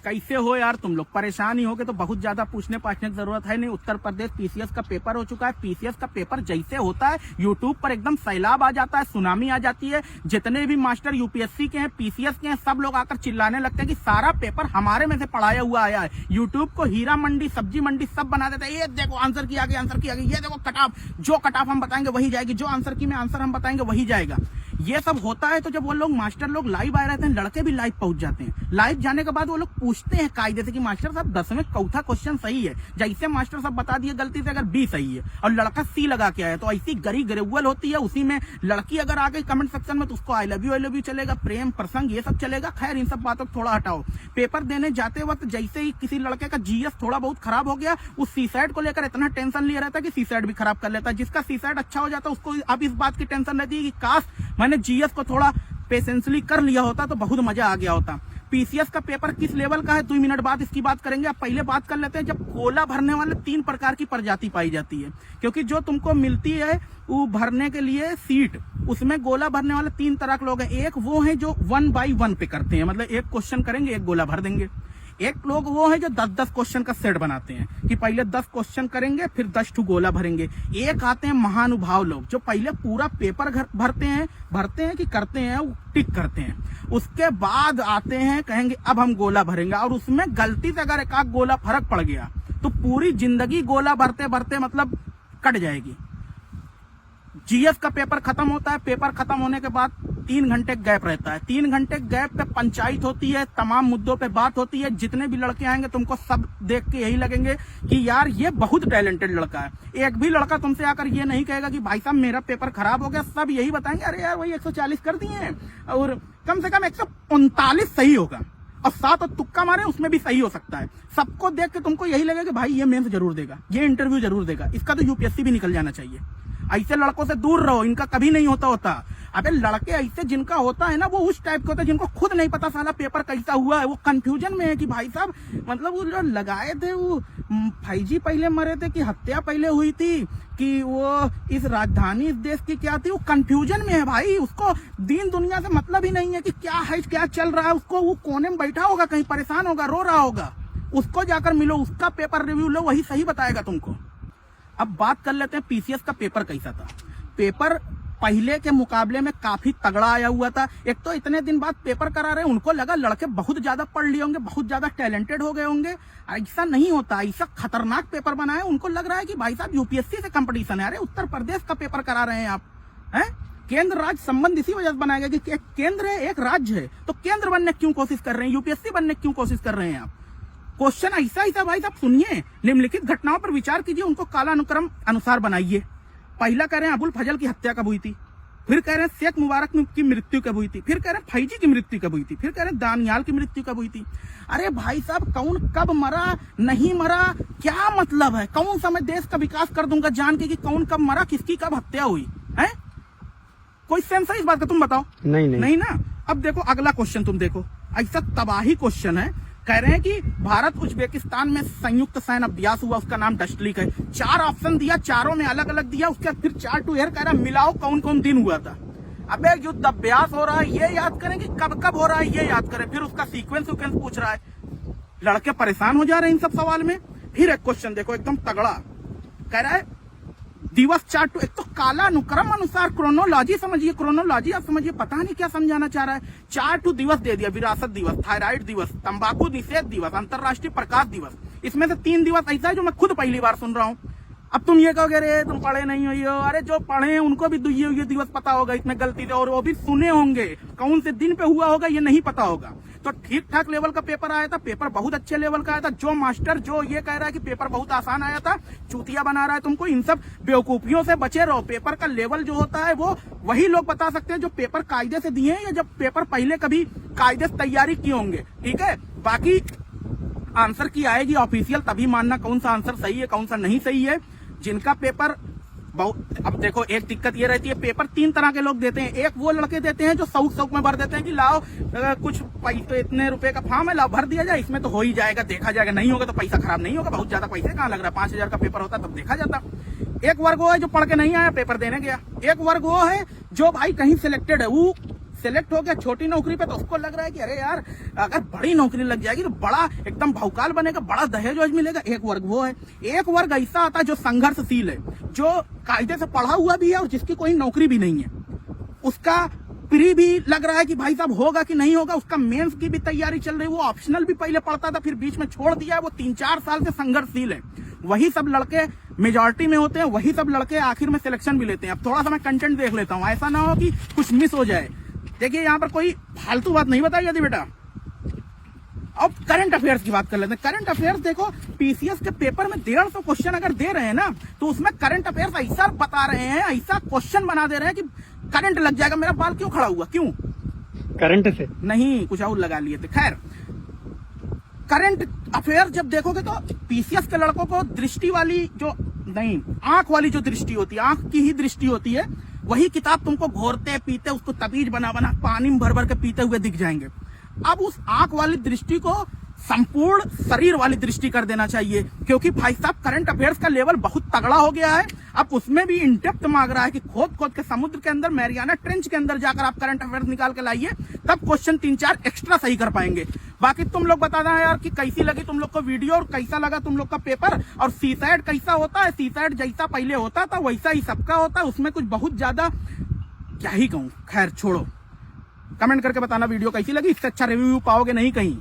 कैसे हो यार तुम लोग? परेशान ही होगे तो बहुत ज्यादा पूछने पाछने की जरूरत है नहीं। उत्तर प्रदेश पीसीएस का पेपर हो चुका है। पीसीएस का पेपर जैसे होता है यूट्यूब पर एकदम सैलाब आ जाता है, सुनामी आ जाती है। जितने भी मास्टर यूपीएससी के हैं, पीसीएस के हैं, सब लोग आकर चिल्लाने लगते हैं कि सारा पेपर हमारे में से पढ़ाया हुआ आया है। यूट्यूब को हीरा मंडी, सब्जी मंडी सब बना देता है। ये देखो आंसर की आगे, आंसर की आगे, ये देखो कट ऑफ, जो कट ऑफ हम बताएंगे वही जाएगी, जो आंसर की में आंसर हम बताएंगे वही जाएगा। ये सब होता है तो जब वो लोग मास्टर लोग लाइव आए रहते हैं, लड़के भी लाइव पहुंच जाते हैं। लाइव जाने के बाद वो लोग पूछते हैं कायदे से कि मास्टर साहब 10वें चौथा क्वेश्चन सही है, जैसे मास्टर साहब बता दिए गलती से अगर बी सही है और लड़का सी लगा के आया, तो ऐसी गरी गरेवल होती है। उसी में लड़की अगर आ गई कमेंट सेक्शन में तो उसको आई लव यू चलेगा, प्रेम प्रसंग ये सब चलेगा। खैर इन सब बातों को थोड़ा हटाओ। पेपर देने जाते वक्त जैसे ही किसी लड़के का जीएस थोड़ा बहुत खराब हो गया, उस सीसाइड को लेकर इतना टेंशन लिया रहता है कि सीसाइड भी खराब कर लेता है। जिसका सीसाइड अच्छा हो जाता है उसको अब इस बात की टेंशन रहती है कि काश मैंने जीएस को थोड़ा पेशेंसली कर लिया होता तो बहुत मजा आ गया होता। पीसीएस का पेपर किस लेवल का है 2 मिनट बाद इसकी बात करेंगे। अब पहले बात कर लेते हैं जब गोला भरने वाले 3 प्रकार की प्रजाति पाई जाती है, क्योंकि जो तुमको मिलती है वो भरने के लिए सीट, उसमें गोला भरने वाले 3 तरह के लोग हैं। एक वो है जो 1 by 1 पे करते हैं, मतलब एक क्वेश्चन करेंगे एक गोला भर देंगे। एक लोग वो है जो 10-10 क्वेश्चन का सेट बनाते हैं कि पहले 10 क्वेश्चन करेंगे फिर 10 ठू गोला भरेंगे। एक आते हैं महानुभाव लोग जो पहले पूरा पेपर भरते हैं कि करते हैं, वो टिक करते हैं। उसके बाद आते हैं कहेंगे अब हम गोला भरेंगे, और उसमें गलती से अगर एक आध गोला फर्क पड़ गया तो पूरी जिंदगी गोला भरते भरते मतलब कट जाएगी। जीएस का पेपर खत्म होता है। पेपर खत्म होने के बाद 3 घंटे गैप रहता है। 3 घंटे गैप पे पंचायत होती है, तमाम मुद्दों पे बात होती है। जितने भी लड़के आएंगे तुमको सब देख के यही लगेंगे कि यार ये बहुत टैलेंटेड लड़का है। एक भी लड़का तुमसे आकर ये नहीं कहेगा कि भाई साहब मेरा पेपर खराब हो गया। सब यही बताएंगे अरे यार वही 140 कर दिए हैं और कम से कम 139 सही होगा, और 7 और तुक्का मारे उसमें भी सही हो सकता है। सबको देख के तुमको यही लगेगा कि भाई ये मेंस जरूर देगा, ये इंटरव्यू जरूर देगा, इसका तो यूपीएससी भी निकल जाना चाहिए। ऐसे लड़कों से दूर रहो, इनका कभी नहीं होता। अबे लड़के ऐसे जिनका होता है ना वो उस टाइप के होता है जिनको खुद नहीं पता साला पेपर कैसा हुआ है। वो कंफ्यूजन में है कि भाई साहब मतलब वो जो लगाए थे वो फैजी पहले मरे थे कि हत्या पहले हुई थी कि वो इस राजधानी इस देश की क्या थी। वो कंफ्यूजन में है भाई, उसको दीन दुनिया से मतलब ही नहीं है कि क्या है क्या चल रहा है। उसको वो कोने में बैठा होगा, कहीं परेशान होगा, रो रहा होगा, उसको जाकर मिलो, उसका पेपर रिव्यू लो, वही सही बताएगा तुमको। अब बात कर लेते हैं पीसीएस का पेपर कैसा था। पेपर पहले के मुकाबले में काफी तगड़ा आया हुआ था। एक तो इतने दिन बाद पेपर करा रहे हैं, उनको लगा लड़के बहुत ज्यादा पढ़ लिए होंगे, बहुत ज्यादा टैलेंटेड हो गए होंगे। ऐसा नहीं होता, ऐसा खतरनाक पेपर बना है। उनको लग रहा है कि भाई साहब यूपीएससी से कंपटीशन है। अरे उत्तर प्रदेश का पेपर करा रहे हैं आप, हैं? केंद्र राज्य संबंध इसी वजह से बनाया गया कि एक केंद्र है एक राज्य है, तो केंद्र बनने की क्यों कोशिश कर रहे हैं, यूपीएससी बनने की क्यों कोशिश कर रहे हैं आप। क्वेश्चन ऐसा भाई साहब सुनिए, निम्नलिखित घटनाओं पर विचार कीजिए, उनको कालानुक्रम अनुसार बनाइए। पहला कह रहे हैं अबुल फजल की हत्या कब हुई थी, फिर कह रहे हैं शेख मुबारक की मृत्यु कब हुई थी, फिर कह रहे हैं फैजी की मृत्यु कब हुई थी, फिर कह रहे हैं दानियाल की मृत्यु कब हुई थी। अरे भाई साहब कौन कब मरा नहीं मरा क्या मतलब है? कौन सा मैं देश का विकास कर दूंगा जान के कि कौन कब मरा, किसकी कब हत्या हुई है? कोई सेंस है इस बात का? तुम बताओ। नहीं ना। अब देखो अगला क्वेश्चन, तुम देखो ऐसा तबाही क्वेश्चन है। कह रहे हैं कि भारत उज्बेकिस्तान में संयुक्त सैन्य अभ्यास हुआ, उसका नाम डस्टलीक है। 4 ऑप्शन दिया, चारों में अलग अलग दिया। उसके बाद फिर 4 टू एयर कह रहा है मिलाओ कौन कौन दिन हुआ था। अबे युद्ध अभ्यास हो रहा है ये याद करें कि कब कब हो रहा है ये याद करें, फिर उसका सीक्वेंस पूछ रहा है। लड़के परेशान हो जा रहे हैं इन सब सवाल में। फिर एक क्वेश्चन देखो एकदम तगड़ा, कह रहा है दिवस 4 टू, एक तो कालानुक्रम अनुसार क्रोनोलॉजी समझिए, क्रोनोलॉजी आप समझिए, पता नहीं क्या समझाना चाह रहा है। 4 टू दिवस दे दिया, विरासत दिवस, थायराइड दिवस, तंबाकू निषेध दिवस, अंतरराष्ट्रीय प्रकाश दिवस। इसमें से 3 दिवस ऐसा है जो मैं खुद पहली बार सुन रहा हूँ। अब तुम ये कहोगे अरे तुम पढ़े नहीं हो। अरे जो पढ़े हैं उनको भी ये दिवस पता होगा, इसमें गलती थी, और वो भी सुने होंगे, कौन से दिन पे हुआ होगा ये नहीं पता होगा। तो ठीक ठाक लेवल का पेपर आया था, पेपर बहुत अच्छे लेवल का आया था। जो मास्टर जो ये कह रहा है कि पेपर बहुत आसान आया था, चूतिया बना रहा है तुमको। इन सब बेवकूफियों से बचे रहो। पेपर का लेवल जो होता है वो वही लोग बता सकते हैं जो पेपर कायदे से दिए हैं या जब पेपर पहले कभी कायदे से तैयारी किए होंगे, ठीक है। बाकी आंसर की आएगी ऑफिशियल, तभी मानना कौन सा आंसर सही है कौन सा नहीं सही है। जिनका पेपर बहुत, अब देखो एक दिक्कत ये रहती है, पेपर 3 तरह के लोग देते हैं। एक वो लड़के देते हैं जो शौक में भर देते हैं कि लाओ कुछ पैसे, इतने रुपए का फॉर्म है, लाओ भर दिया जाए, इसमें तो हो ही जाएगा, देखा जाएगा, नहीं होगा तो पैसा खराब नहीं होगा। बहुत ज्यादा पैसे कहाँ लग रहा है, 5000 का पेपर होता तब देखा जाता। एक वर्ग वो है जो पढ़ के नहीं आया पेपर देने गया। एक वर्ग वो है जो भाई कहीं सिलेक्टेड है, वो सेलेक्ट हो गया छोटी नौकरी पे तो उसको लग रहा है कि अरे यार अगर बड़ी नौकरी लग जाएगी तो बड़ा एकदम भौकाल बनेगा, बड़ा दहेज वहेज मिलेगा। एक वर्ग वो है, एक वर्ग ऐसा आता है जो संघर्षशील है, जो कायदे से पढ़ा हुआ भी है और जिसकी कोई नौकरी भी नहीं है, उसका प्री भी लग रहा है कि भाई साहब होगा कि नहीं होगा, उसका मेंस की भी तैयारी चल रही है, वो ऑप्शनल भी पहले पढ़ता था फिर बीच में छोड़ दिया है, वो 3-4 साल से संघर्षशील है। वही सब लड़के मेजॉरिटी में होते हैं, वही सब लड़के आखिर में सिलेक्शन भी लेते हैं। अब थोड़ा सा मैं कंटेंट देख लेता हूँ, ऐसा ना हो कि कुछ मिस हो जाए। देखिए यहाँ पर कोई फालतू बात नहीं बताई जाती बेटा। अब करंट अफेयर्स की बात कर लेते हैं। करंट अफेयर्स देखो, पीसीएस के पेपर में 150 क्वेश्चन अगर दे रहे हैं ना, तो उसमें करंट अफेयर्स ऐसा बता रहे हैं, ऐसा क्वेश्चन बना दे रहे हैं कि करंट लग जाएगा। मेरा बाल क्यों खड़ा हुआ, क्यों? करंट से नहीं, कुछ और लगा लिए थे। खैर, करंट अफेयर जब देखोगे तो पीसीएस के लड़कों को दृष्टि वाली जो नहीं, आंख वाली जो दृष्टि होती है, आंख की ही दृष्टि होती है, वही किताब तुमको घोरते पीते उसको तबीज बना बना पानी में भर भर के पीते हुए दिख जाएंगे। अब उस आंख वाली दृष्टि को संपूर्ण शरीर वाली दृष्टि कर देना चाहिए, क्योंकि भाई साहब करंट अफेयर्स का लेवल बहुत तगड़ा हो गया है। अब उसमें भी इन डेप्थ मांग रहा है कि खोद खोद के समुद्र के अंदर, मैरियाना ट्रेंच के अंदर जाकर आप करंट अफेयर्स निकाल के लाइए, तब क्वेश्चन 3-4 एक्स्ट्रा सही कर पाएंगे। बाकी तुम लोग बताना यार कि कैसी लगी तुम लोग को वीडियो और कैसा लगा तुम लोग का पेपर, और सीसैट कैसा होता है। सीसैट जैसा पहले होता था वैसा ही सबका होता है, उसमें कुछ बहुत ज्यादा क्या ही कहूं। खैर छोड़ो, कमेंट करके बताना वीडियो कैसी लगी। इससे अच्छा रिव्यू पाओगे नहीं कहीं।